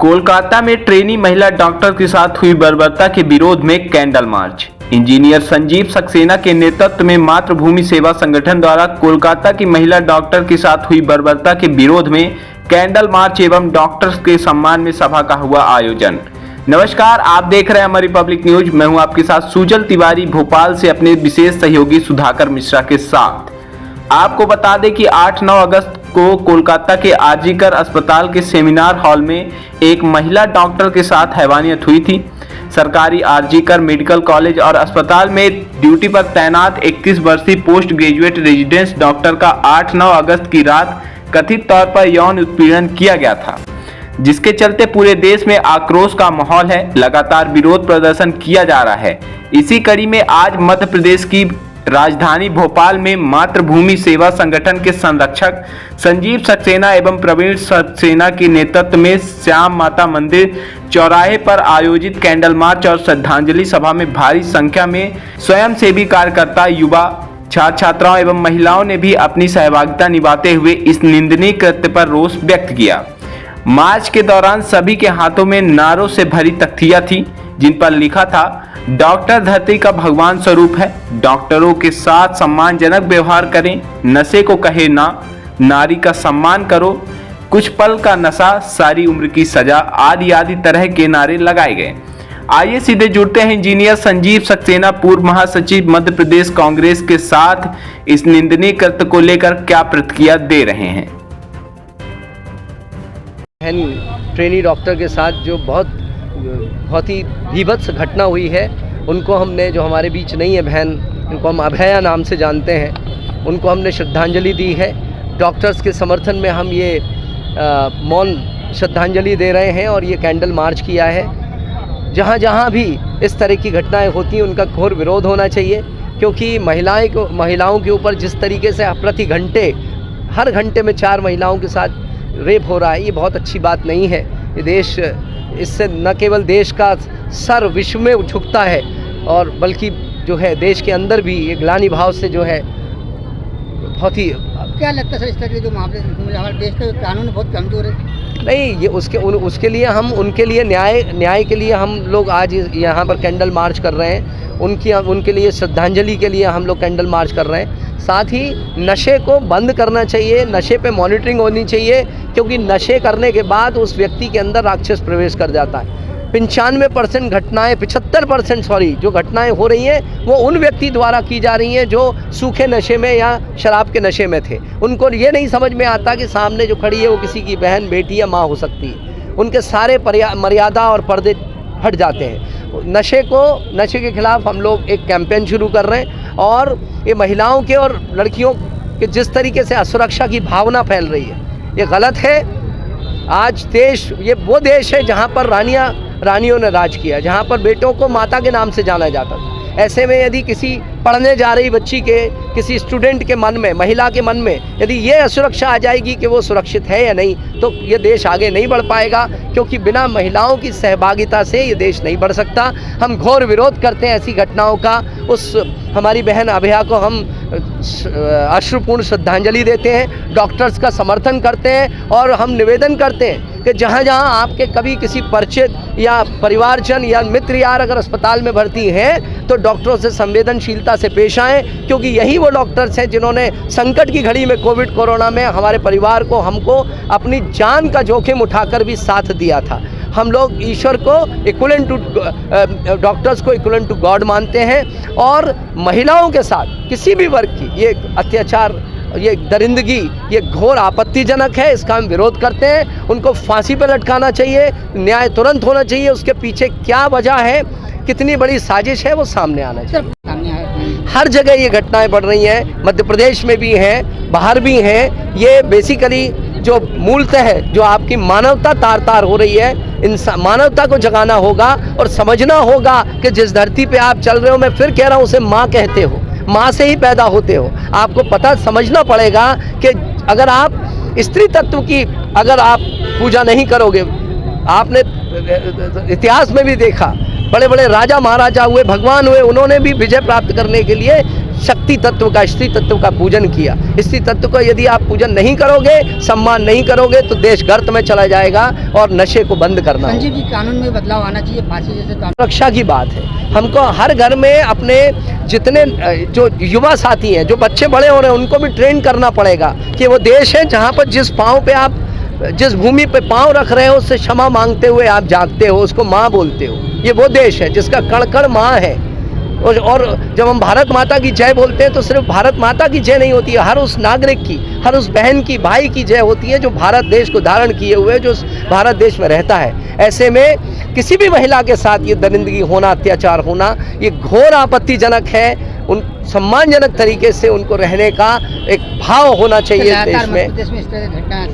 कोलकाता में ट्रेनी महिला डॉक्टर के साथ हुई बर्बरता के विरोध में candle march. Engineer Sanjeev Saxena के नेतृत्व में मातृभूमि सेवा संगठन द्वारा कोलकाता की महिला डॉक्टर के साथ हुई बर्बरता के विरोध में कैंडल मार्च एवं डॉक्टर्स के सम्मान में सभा का हुआ आयोजन। नमस्कार, आप देख रहे हैं हमारी पब्लिक न्यूज। मैं हूं आपके साथ सुजल तिवारी, भोपाल से अपने विशेष सहयोगी सुधाकर मिश्रा के साथ। आपको बता दें कि 8-9 अगस्त को कोलकाता के आरजीकर अस्पताल के सेमिनार हॉल में एक महिला डॉक्टर के साथ हैवानियत हुई थी। सरकारी आरजीकर मेडिकल कॉलेज और अस्पताल में ड्यूटी पर तैनात 21 वर्षीय पोस्ट ग्रेजुएट रेजिडेंस डॉक्टर का 8-9 अगस्त की रात कथित तौर पर यौन उत्पीड़न किया गया था, जिसके चलते पूरे देश में आक्रोश का माहौल है। लगातार विरोध प्रदर्शन किया जा रहा है। इसी कड़ी में आज मध्य प्रदेश की राजधानी भोपाल में मातृभूमि सेवा संगठन के संरक्षक संजीव सक्सेना एवं प्रवीण सक्सेना के नेतृत्व में श्याम माता मंदिर चौराहे पर आयोजित कैंडल मार्च और श्रद्धांजलि सभा में भारी संख्या में स्वयंसेवी कार्यकर्ता, युवा, छात्र छात्राओं एवं महिलाओं ने भी अपनी सहभागिता निभाते हुए इस निंदनीय कृत्य पर रोष व्यक्त किया। मार्च के दौरान सभी के हाथों में नारों से भरी तख्तियां थी, जिन पर लिखा था, डॉक्टर धरती का भगवान स्वरूप है, डॉक्टरों के साथ सम्मानजनक व्यवहार करें, नशे को कहे ना, नारी का सम्मान करो, कुछ पल का नशा, सारी उम्र की सजा, आदि आदि तरह के नारे लगाए गए। आइए सीधे जुड़ते हैं इंजीनियर संजीव सक्सेना, पूर्व महासचिव मध्य प्रदेश कांग्रेस के साथ इस निंदनीय कृत्य को लेकर क्या प्रतिक्रिया दे रहे हैं। ट्रेनी डॉक्टर के साथ जो बहुत ही भीभत्स घटना हुई है, उनको हमने, जो हमारे बीच नहीं है बहन, इनको हम अभया नाम से जानते हैं, उनको हमने श्रद्धांजलि दी है। डॉक्टर्स के समर्थन में हम ये मौन श्रद्धांजलि दे रहे हैं और ये कैंडल मार्च किया है। जहाँ जहाँ भी इस तरह की घटनाएं होती हैं उनका घोर विरोध होना चाहिए, क्योंकि महिलाओं के ऊपर जिस तरीके से प्रति घंटे, हर घंटे में 4 महिलाओं के साथ रेप हो रहा है, ये बहुत अच्छी बात नहीं है। ये देश, इससे न केवल देश का सर विश्व में झुकता है, और बल्कि जो है देश के अंदर भी एक ग्लानि भाव से जो है बहुत ही। क्या लगता है सर, इस तरह के जो मामले हमारे देश का कानून बहुत कमजोर है? नहीं, ये उसके लिए हम, उनके लिए न्याय के लिए हम लोग आज यहाँ पर कैंडल मार्च कर रहे हैं। उनके लिए श्रद्धांजलि के लिए हम लोग कैंडल मार्च कर रहे हैं। साथ ही नशे को बंद करना चाहिए, नशे पे मॉनिटरिंग होनी चाहिए, क्योंकि नशे करने के बाद उस व्यक्ति के अंदर राक्षस प्रवेश कर जाता है। 95% घटनाएँ, 75% सॉरी, जो घटनाएं हो रही हैं वो उन व्यक्ति द्वारा की जा रही हैं जो सूखे नशे में या शराब के नशे में थे। उनको ये नहीं समझ में आता कि सामने जो खड़ी है वो किसी की बहन, बेटी या माँ हो सकती है। उनके सारे मर्यादा और पर्दे हट जाते हैं। नशे के खिलाफ हम लोग एक कैंपेन शुरू कर रहे हैं, और ये महिलाओं के और लड़कियों के जिस तरीके से असुरक्षा की भावना फैल रही है, ये गलत है। आज देश, ये वो देश है जहाँ पर रानियों ने राज किया, जहाँ पर बेटों को माता के नाम से जाना जाता था। ऐसे में यदि किसी पढ़ने जा रही बच्ची के, किसी स्टूडेंट के मन में, महिला के मन में यदि ये असुरक्षा आ जाएगी कि वो सुरक्षित है या नहीं, तो ये देश आगे नहीं बढ़ पाएगा, क्योंकि बिना महिलाओं की सहभागिता से ये देश नहीं बढ़ सकता। हम घोर विरोध करते हैं ऐसी घटनाओं का। उस हमारी बहन अभया को हम अश्रुपूर्ण श्रद्धांजलि देते हैं, डॉक्टर्स का समर्थन करते हैं, और हम निवेदन करते हैं कि जहाँ जहाँ आपके कभी किसी परिचित या परिवारजन या मित्र यार अगर अस्पताल में भर्ती हैं, तो डॉक्टरों से संवेदनशीलता से पेश आएँ, क्योंकि यही वो डॉक्टर्स हैं जिन्होंने संकट की घड़ी में, कोविड कोरोना में हमारे परिवार को, हमको अपनी जान का जोखिम उठाकर भी साथ दिया था। हम लोग ईश्वर को इक्विवेलेंट टू, डॉक्टर्स को इक्विवेलेंट टू गॉड मानते हैं, और महिलाओं के साथ किसी भी वर्ग की ये अत्याचार, ये दरिंदगी, ये घोर आपत्तिजनक है। इसका हम विरोध करते हैं। उनको फांसी पर लटकाना चाहिए, न्याय तुरंत होना चाहिए। उसके पीछे क्या वजह है, कितनी बड़ी साजिश है, वो सामने आना चाहिए। हर जगह ये घटनाएं बढ़ रही हैं, मध्य प्रदेश में भी हैं, बाहर भी हैं। ये बेसिकली जो मूलतः है, जो आपकी मानवता तार तार हो रही है, इंसान, मानवता को जगाना होगा और समझना होगा कि जिस धरती पे आप चल रहे हो, मैं फिर कह रहा हूँ, उसे माँ कहते हो, माँ से ही पैदा होते हो। आपको पता समझना पड़ेगा कि अगर आप स्त्री तत्व की अगर आप पूजा नहीं करोगे, आपने इतिहास में भी देखा, बड़े बड़े राजा महाराजा हुए, भगवान हुए, उन्होंने भी विजय प्राप्त करने के लिए शक्ति तत्व का, स्त्री तत्व का पूजन किया। स्त्री तत्व का यदि आप पूजन नहीं करोगे, सम्मान नहीं करोगे, तो देश गर्त में चला जाएगा और नशे को बंद करना होगा। संजीव जी, कानून में बदलाव आना चाहिए, फांसी जैसे कानून। सुरक्षा की बात है। हमको हर घर में अपने जितने जो युवा साथी हैं, जो बच्चे बड़े हो रहे हैं, उनको भी ट्रेन करना पड़ेगा कि वो देश है जहाँ पर जिस पाँव पे आप, जिस भूमि पे पाँव रख रहे हो, उससे क्षमा मांगते हुए आप जागते हो, उसको माँ बोलते हो। ये वो देश है जिसका कण कण माँ है। और जब हम भारत माता की जय बोलते हैं तो सिर्फ भारत माता की जय नहीं होती है, हर उस नागरिक की, हर उस बहन की, भाई की जय होती है जो भारत देश को धारण किए हुए, जो भारत देश में रहता है। ऐसे में किसी भी महिला के साथ ये दरिंदगी होना, अत्याचार होना, ये घोर आपत्तिजनक है। उन सम्मानजनक तरीके से उनको रहने का एक भाव होना चाहिए देश में। देश में इस तरह की घटना